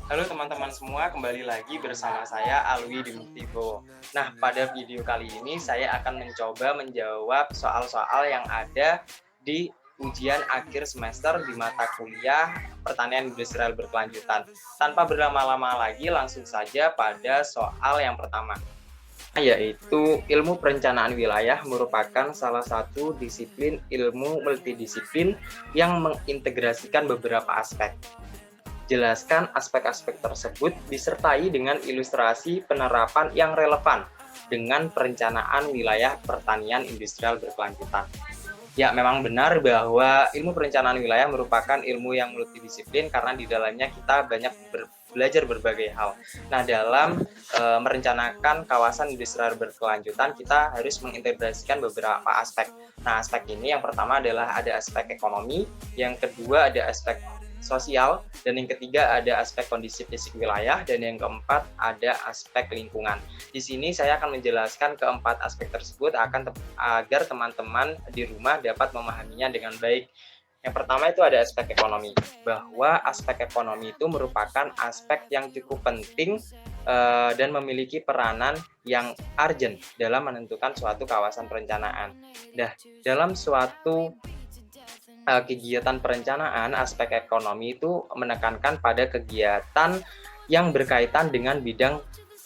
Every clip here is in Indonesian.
Halo teman-teman semua, kembali lagi bersama saya Alwi Dimuktibo. Nah, pada video kali ini saya akan mencoba menjawab soal-soal yang ada di ujian akhir semester di mata kuliah Pertanian Industrial Berkelanjutan. Tanpa berlama-lama lagi, langsung saja pada soal yang pertama, yaitu ilmu perencanaan wilayah merupakan salah satu disiplin ilmu multidisiplin yang mengintegrasikan beberapa aspek. Jelaskan aspek-aspek tersebut disertai dengan ilustrasi penerapan yang relevan dengan perencanaan wilayah pertanian industrial berkelanjutan. Ya, memang benar bahwa ilmu perencanaan wilayah merupakan ilmu yang multidisiplin karena di dalamnya kita banyak belajar berbagai hal. Nah, dalam merencanakan kawasan industrial berkelanjutan, kita harus mengintegrasikan beberapa aspek. Nah, aspek ini yang pertama adalah ada aspek ekonomi, yang kedua ada aspek sosial, dan yang ketiga ada aspek kondisi fisik wilayah, dan yang keempat ada aspek lingkungan. Di sini saya akan menjelaskan keempat aspek tersebut agar teman-teman di rumah dapat memahaminya dengan baik. Yang pertama itu ada aspek ekonomi, bahwa aspek ekonomi itu merupakan aspek yang cukup penting dan memiliki peranan yang urgent dalam menentukan suatu kawasan perencanaan. Nah, dalam suatu kegiatan perencanaan, aspek ekonomi itu menekankan pada kegiatan yang berkaitan dengan bidang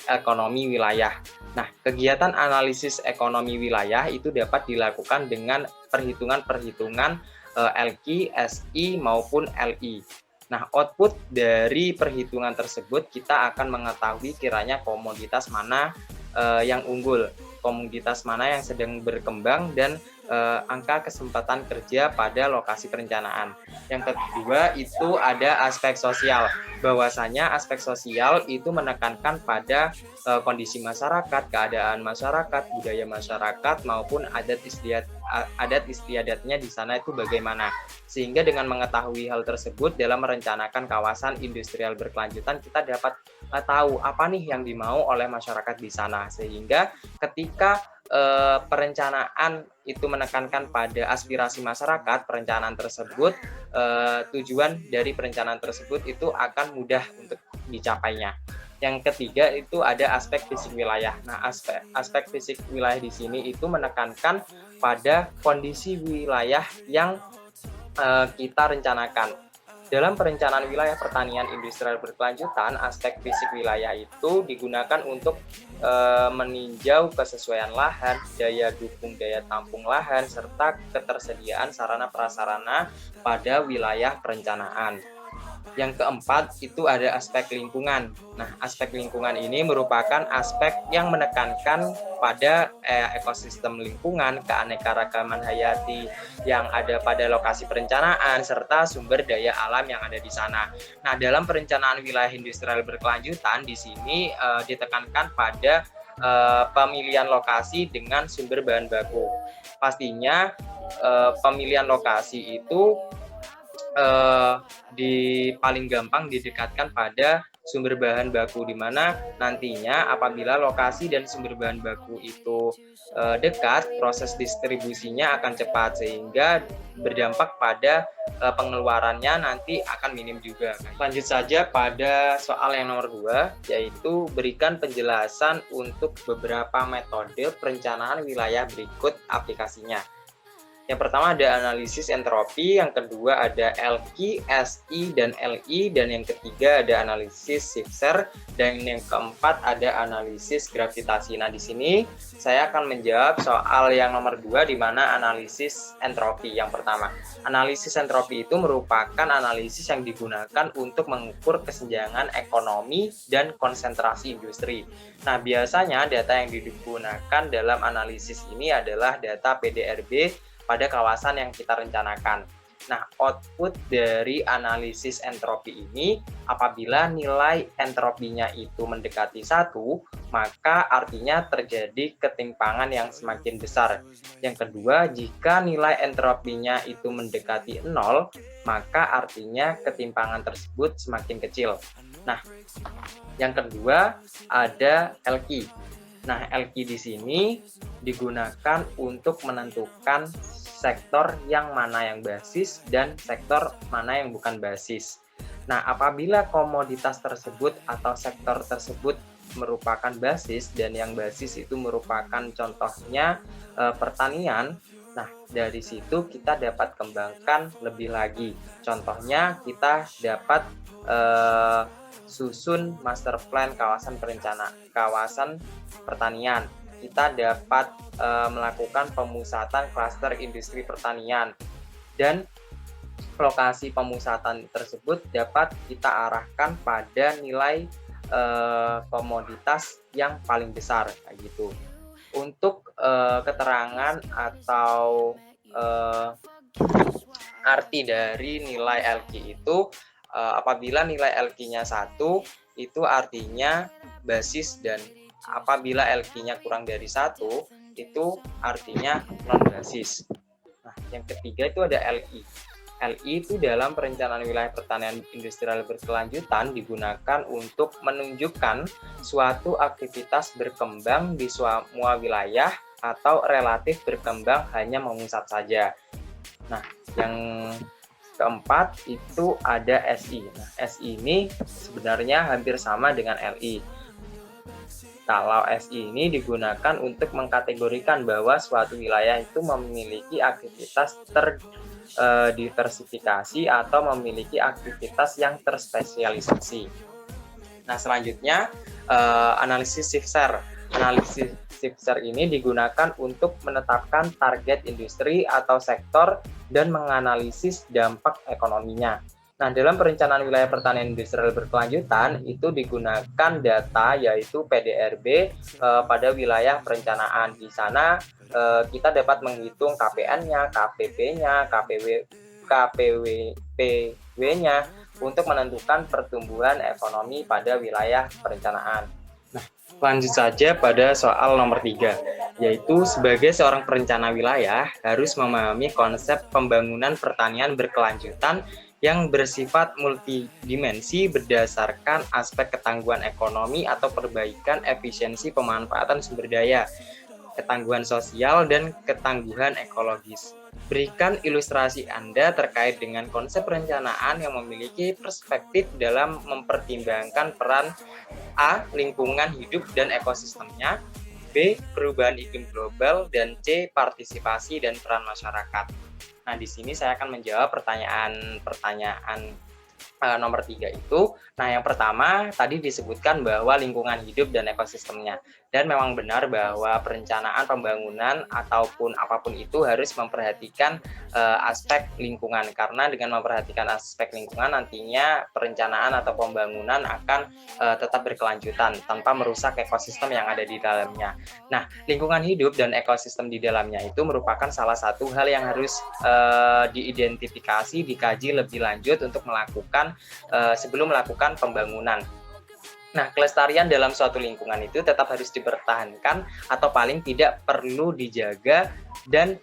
ekonomi wilayah. Nah, kegiatan analisis ekonomi wilayah itu dapat dilakukan dengan perhitungan-perhitungan LQ, SI maupun LI. Nah, output dari perhitungan tersebut kita akan mengetahui kiranya komoditas mana yang unggul, komoditas mana yang sedang berkembang, dan angka kesempatan kerja pada lokasi perencanaan. Yang kedua itu ada aspek sosial, bahwasanya aspek sosial itu menekankan pada kondisi masyarakat, keadaan masyarakat, budaya masyarakat maupun adat istiadatnya di sana itu bagaimana. Sehingga dengan mengetahui hal tersebut dalam merencanakan kawasan industrial berkelanjutan, kita dapat tahu apa nih yang dimau oleh masyarakat di sana. Sehingga ketika perencanaan itu menekankan pada aspirasi masyarakat, perencanaan tersebut, tujuan dari perencanaan tersebut itu akan mudah untuk dicapainya. Yang ketiga itu ada aspek fisik wilayah. Nah, aspek fisik wilayah di sini itu menekankan pada kondisi wilayah yang kita rencanakan. Dalam perencanaan wilayah pertanian industrial berkelanjutan, aspek fisik wilayah itu digunakan untuk meninjau kesesuaian lahan, daya dukung daya tampung lahan, serta ketersediaan sarana prasarana pada wilayah perencanaan. Yang keempat itu ada aspek lingkungan. Nah, aspek lingkungan ini merupakan aspek yang menekankan pada ekosistem lingkungan, keanekaragaman hayati yang ada pada lokasi perencanaan, serta sumber daya alam yang ada di sana. Nah, dalam perencanaan wilayah industrial berkelanjutan di sini ditekankan pada pemilihan lokasi dengan sumber bahan baku. Pastinya pemilihan lokasi itu paling gampang didekatkan pada sumber bahan baku, di mana nantinya apabila lokasi dan sumber bahan baku itu dekat, proses distribusinya akan cepat sehingga berdampak pada pengeluarannya nanti akan minim juga. Lanjut saja pada soal yang nomor 2, yaitu berikan penjelasan untuk beberapa metode perencanaan wilayah berikut aplikasinya. Yang pertama ada analisis entropi, yang kedua ada LQ, SI, dan LI, dan yang ketiga ada analisis Sifser, dan yang keempat ada analisis gravitasi. Nah, di sini saya akan menjawab soal yang nomor 2, di mana analisis entropi. Yang pertama, analisis entropi itu merupakan analisis yang digunakan untuk mengukur kesenjangan ekonomi dan konsentrasi industri. Nah, biasanya data yang digunakan dalam analisis ini adalah data PDRB pada kawasan yang kita rencanakan. Nah, output dari analisis entropi ini, apabila nilai entropinya itu mendekati 1, maka artinya terjadi ketimpangan yang semakin besar. Yang kedua, jika nilai entropinya itu mendekati 0, maka artinya ketimpangan tersebut semakin kecil. Nah, yang kedua ada LQ. Nah, LQ di sini digunakan untuk menentukan sektor yang mana yang basis dan sektor mana yang bukan basis. Nah, apabila komoditas tersebut atau sektor tersebut merupakan basis dan yang basis itu merupakan contohnya pertanian, nah dari situ kita dapat kembangkan lebih lagi. Contohnya kita dapat susun master plan kawasan pertanian. Kita dapat melakukan pemusatan klaster industri pertanian, dan lokasi pemusatan tersebut dapat kita arahkan pada nilai komoditas yang paling besar kayak gitu. Untuk keterangan atau arti dari nilai LQ itu, apabila nilai LQ-nya 1 itu artinya basis, dan apabila LQ-nya kurang dari 1 itu artinya non basis. Nah, yang ketiga itu ada LI. LI itu dalam perencanaan wilayah pertanian industrial berkelanjutan digunakan untuk menunjukkan suatu aktivitas berkembang di semua wilayah atau relatif berkembang hanya memusat saja. Nah, yang keempat itu ada SI. Nah, SI ini sebenarnya hampir sama dengan LI. Kalau SI ini digunakan untuk mengkategorikan bahwa suatu wilayah itu memiliki aktivitas diversifikasi atau memiliki aktivitas yang terspesialisasi. Nah, selanjutnya analisis Shifter. Analisis Shifter ini digunakan untuk menetapkan target industri atau sektor dan menganalisis dampak ekonominya. Nah, dalam perencanaan wilayah pertanian industrial berkelanjutan itu digunakan data yaitu PDRB pada wilayah perencanaan. Di sana kita dapat menghitung KPN-nya, KPP-nya, KPWP-nya untuk menentukan pertumbuhan ekonomi pada wilayah perencanaan. Nah, lanjut saja pada soal nomor 3, yaitu sebagai seorang perencana wilayah harus memahami konsep pembangunan pertanian berkelanjutan yang bersifat multidimensi berdasarkan aspek ketangguhan ekonomi atau perbaikan efisiensi pemanfaatan sumber daya, ketangguhan sosial, dan ketangguhan ekologis. Berikan ilustrasi Anda terkait dengan konsep perencanaan yang memiliki perspektif dalam mempertimbangkan peran A. Lingkungan hidup dan ekosistemnya, B. Perubahan iklim global, dan C. Partisipasi dan peran masyarakat. Nah, di sini saya akan menjawab pertanyaan nomor 3 itu. Nah, yang pertama tadi disebutkan bahwa lingkungan hidup dan ekosistemnya. Dan memang benar bahwa perencanaan pembangunan ataupun apapun itu harus memperhatikan aspek lingkungan. Karena dengan memperhatikan aspek lingkungan nantinya perencanaan atau pembangunan akan tetap berkelanjutan tanpa merusak ekosistem yang ada di dalamnya. Nah, lingkungan hidup dan ekosistem di dalamnya itu merupakan salah satu hal yang harus diidentifikasi, dikaji lebih lanjut untuk melakukan sebelum melakukan pembangunan. Nah, kelestarian dalam suatu lingkungan itu tetap harus dipertahankan atau paling tidak perlu dijaga dan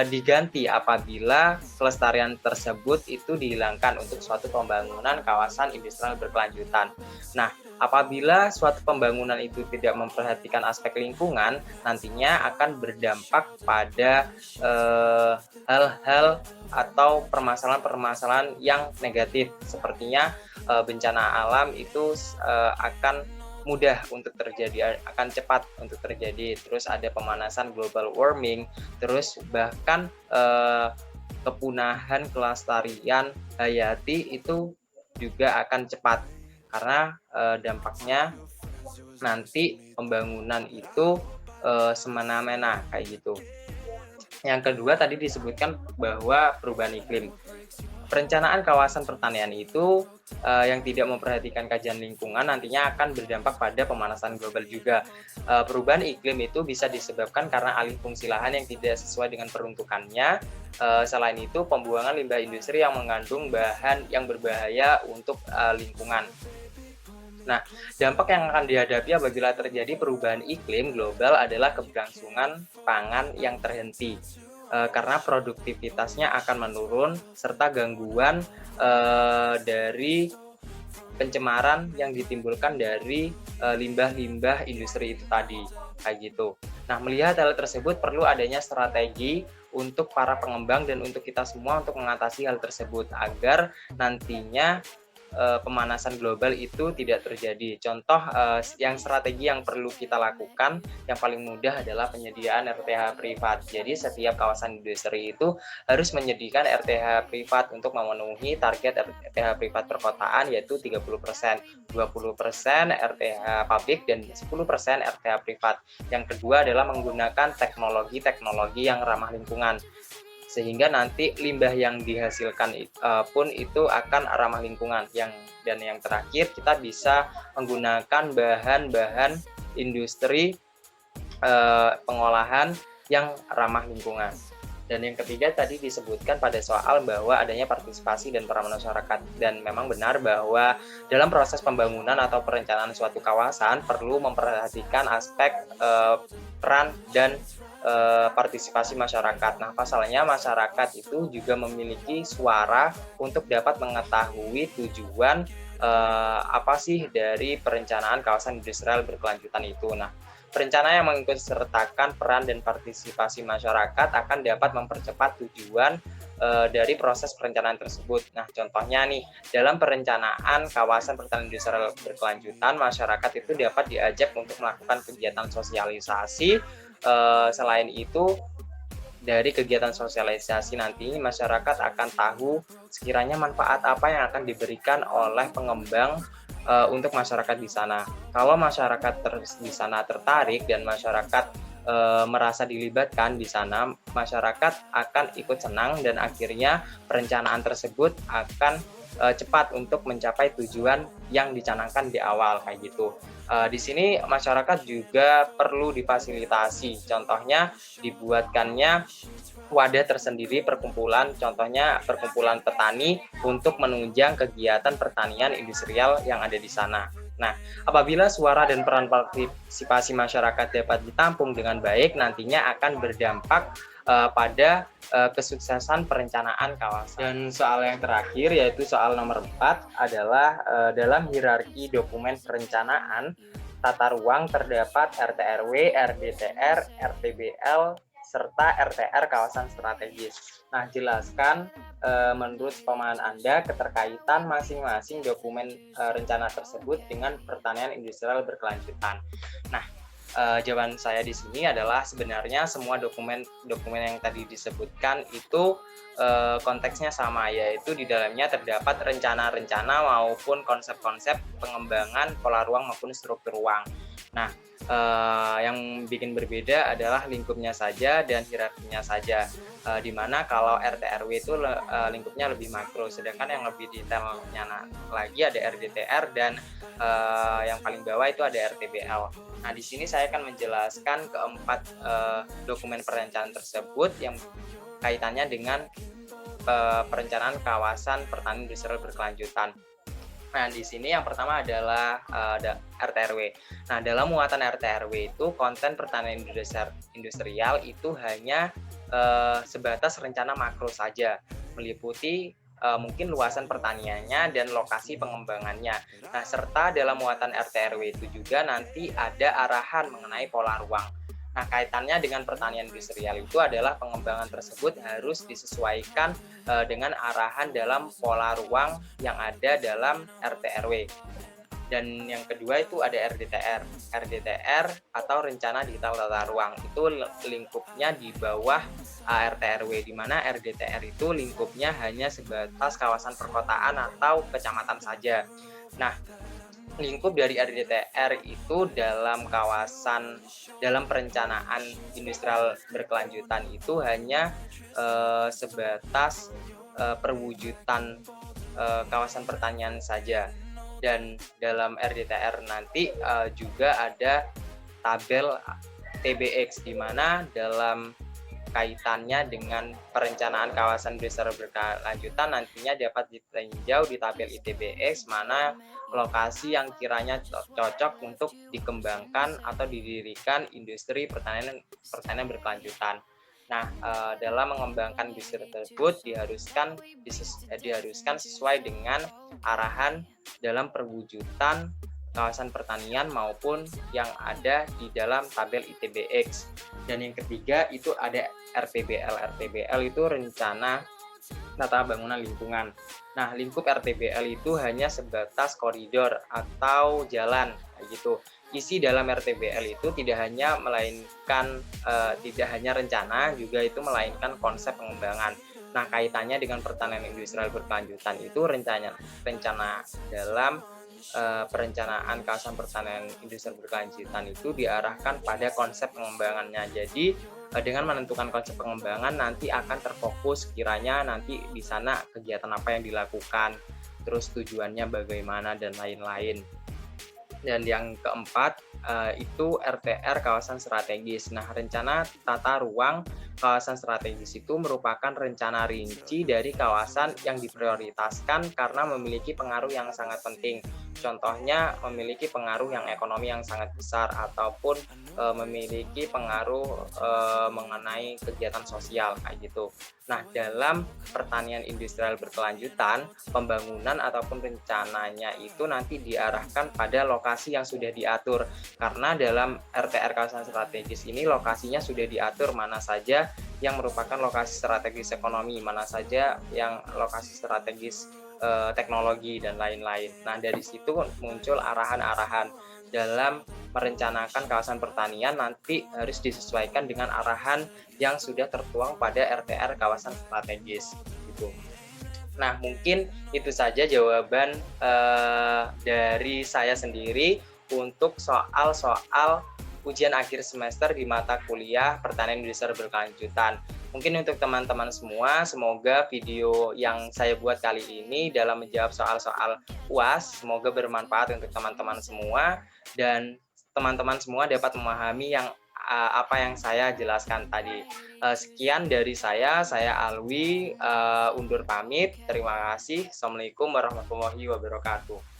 diganti apabila kelestarian tersebut itu dihilangkan untuk suatu pembangunan kawasan industrial berkelanjutan. Nah, apabila suatu pembangunan itu tidak memperhatikan aspek lingkungan, nantinya akan berdampak pada hal-hal atau permasalahan-permasalahan yang negatif. Sepertinya bencana alam itu akan mudah untuk terjadi, akan cepat untuk terjadi. Terus ada pemanasan global warming, terus bahkan kepunahan kelestarian hayati itu juga akan cepat karena dampaknya nanti pembangunan itu semena-mena kayak gitu. Yang kedua tadi disebutkan bahwa perubahan iklim. Perencanaan kawasan pertanian itu yang tidak memperhatikan kajian lingkungan nantinya akan berdampak pada pemanasan global juga. Perubahan iklim itu bisa disebabkan karena alih fungsi lahan yang tidak sesuai dengan peruntukannya. Selain itu, pembuangan limbah industri yang mengandung bahan yang berbahaya untuk lingkungan. Nah, dampak yang akan dihadapi apabila terjadi perubahan iklim global adalah keberlangsungan pangan yang terhenti. Karena produktivitasnya akan menurun serta gangguan dari pencemaran yang ditimbulkan dari limbah-limbah industri itu tadi kayak gitu. Nah, melihat hal tersebut perlu adanya strategi untuk para pengembang dan untuk kita semua untuk mengatasi hal tersebut agar nantinya pemanasan global itu tidak terjadi. Contoh yang strategi yang perlu kita lakukan yang paling mudah adalah penyediaan RTH privat. Jadi setiap kawasan industri itu harus menyediakan RTH privat untuk memenuhi target RTH privat perkotaan, yaitu 30%, 20% RTH publik, dan 10% RTH privat. Yang kedua adalah menggunakan teknologi-teknologi yang ramah lingkungan, sehingga nanti limbah yang dihasilkan pun itu akan ramah lingkungan. Dan yang terakhir, kita bisa menggunakan bahan-bahan industri pengolahan yang ramah lingkungan. Dan yang ketiga tadi disebutkan pada soal bahwa adanya partisipasi dan peran masyarakat, dan memang benar bahwa dalam proses pembangunan atau perencanaan suatu kawasan perlu memperhatikan aspek peran dan partisipasi masyarakat. Nah, pasalnya masyarakat itu juga memiliki suara untuk dapat mengetahui tujuan apa sih dari perencanaan kawasan industrial berkelanjutan itu. Nah, perencanaan yang mengikutsertakan peran dan partisipasi masyarakat akan dapat mempercepat tujuan dari proses perencanaan tersebut. Nah, contohnya nih, dalam perencanaan kawasan pertanian industrial berkelanjutan, masyarakat itu dapat diajak untuk melakukan kegiatan sosialisasi. Selain itu, dari kegiatan sosialisasi nanti masyarakat akan tahu sekiranya manfaat apa yang akan diberikan oleh pengembang untuk masyarakat di sana. Kalau masyarakat di sana tertarik dan masyarakat merasa dilibatkan di sana, masyarakat akan ikut senang dan akhirnya perencanaan tersebut akan cepat untuk mencapai tujuan yang dicanangkan di awal kayak gitu. Di sini masyarakat juga perlu difasilitasi, contohnya dibuatkannya wadah tersendiri perkumpulan, contohnya perkumpulan petani untuk menunjang kegiatan pertanian industrial yang ada di sana. Nah, apabila suara dan peran partisipasi masyarakat dapat ditampung dengan baik, nantinya akan berdampak pada kesuksesan perencanaan kawasan. Dan soal yang terakhir, yaitu soal nomor 4, adalah dalam hierarki dokumen perencanaan tata ruang terdapat RT/RW, RDTR, RTBL, serta RTR kawasan strategis. Nah, jelaskan menurut pemahaman Anda keterkaitan masing-masing dokumen rencana tersebut dengan pertanian industrial berkelanjutan. Nah, jawaban saya di sini adalah sebenarnya semua dokumen yang tadi disebutkan itu konteksnya sama, yaitu di dalamnya terdapat rencana-rencana maupun konsep-konsep pengembangan pola ruang maupun struktur ruang. Nah, yang bikin berbeda adalah lingkupnya saja dan hierarkinya saja, di mana kalau RT/RW itu lingkupnya lebih makro, sedangkan yang lebih detailnya lagi ada RDTR, dan yang paling bawah itu ada RTBL. Nah, di sini saya akan menjelaskan keempat dokumen perencanaan tersebut yang kaitannya dengan perencanaan kawasan pertanian industrial berkelanjutan. Nah, di sini yang pertama adalah RT/RW. Nah, dalam muatan RT/RW itu konten pertanian industrial itu hanya sebatas rencana makro saja, meliputi mungkin luasan pertaniannya dan lokasi pengembangannya. Nah, serta dalam muatan RT/RW itu juga nanti ada arahan mengenai pola ruang. Nah, kaitannya dengan pertanian industrial itu adalah pengembangan tersebut harus disesuaikan dengan arahan dalam pola ruang yang ada dalam RT/RW. Dan yang kedua itu ada RDTR. RDTR atau Rencana Detail Tata Ruang itu lingkupnya di bawah RT/RW, di mana RDTR itu lingkupnya hanya sebatas kawasan perkotaan atau kecamatan saja. Nah, lingkup dari RDTR itu dalam perencanaan industrial berkelanjutan itu hanya sebatas perwujudan kawasan pertanian saja. Dan dalam RDTR nanti juga ada tabel TBX, di mana dalam kaitannya dengan perencanaan kawasan industrial berkelanjutan nantinya dapat ditinjau di tabel ITBX mana lokasi yang kiranya cocok untuk dikembangkan atau didirikan industri pertanian berkelanjutan. Nah, dalam mengembangkan industri tersebut diharuskan sesuai dengan arahan dalam perwujudan kawasan pertanian maupun yang ada di dalam tabel ITBX. Dan yang ketiga itu ada RTBL. RTBL itu rencana tata bangunan lingkungan. Nah, lingkup RTBL itu hanya sebatas koridor atau jalan, kayak gitu. Isi dalam RTBL itu tidak hanya rencana, juga itu melainkan konsep pengembangan. Nah, kaitannya dengan pertanian industrial berkelanjutan itu rencana dalam perencanaan kawasan pertanian industri berkelanjutan itu diarahkan pada konsep pengembangannya. Jadi dengan menentukan konsep pengembangan nanti akan terfokus kiranya nanti di sana kegiatan apa yang dilakukan, terus tujuannya bagaimana dan lain-lain. Dan yang keempat itu RTR kawasan strategis. Nah, rencana tata ruang kawasan strategis itu merupakan rencana rinci dari kawasan yang diprioritaskan karena memiliki pengaruh yang sangat penting. Contohnya memiliki pengaruh yang ekonomi yang sangat besar ataupun memiliki pengaruh mengenai kegiatan sosial kayak gitu. Nah, dalam pertanian industrial berkelanjutan, pembangunan ataupun rencananya itu nanti diarahkan pada lokasi yang sudah diatur. Karena dalam RTR kawasan strategis ini lokasinya sudah diatur mana saja yang merupakan lokasi strategis ekonomi, mana saja yang lokasi strategis teknologi dan lain-lain. Nah, dari situ muncul arahan-arahan dalam merencanakan kawasan pertanian nanti harus disesuaikan dengan arahan yang sudah tertuang pada RTR kawasan strategis gitu. Nah, mungkin itu saja jawaban dari saya sendiri untuk soal-soal ujian akhir semester di mata kuliah pertanian industri berkelanjutan. Mungkin untuk teman-teman semua, semoga video yang saya buat kali ini dalam menjawab soal-soal UAS, semoga bermanfaat untuk teman-teman semua dan teman-teman semua dapat memahami apa yang saya jelaskan tadi. Sekian dari saya Alwi, undur pamit. Terima kasih. Assalamualaikum warahmatullahi wabarakatuh.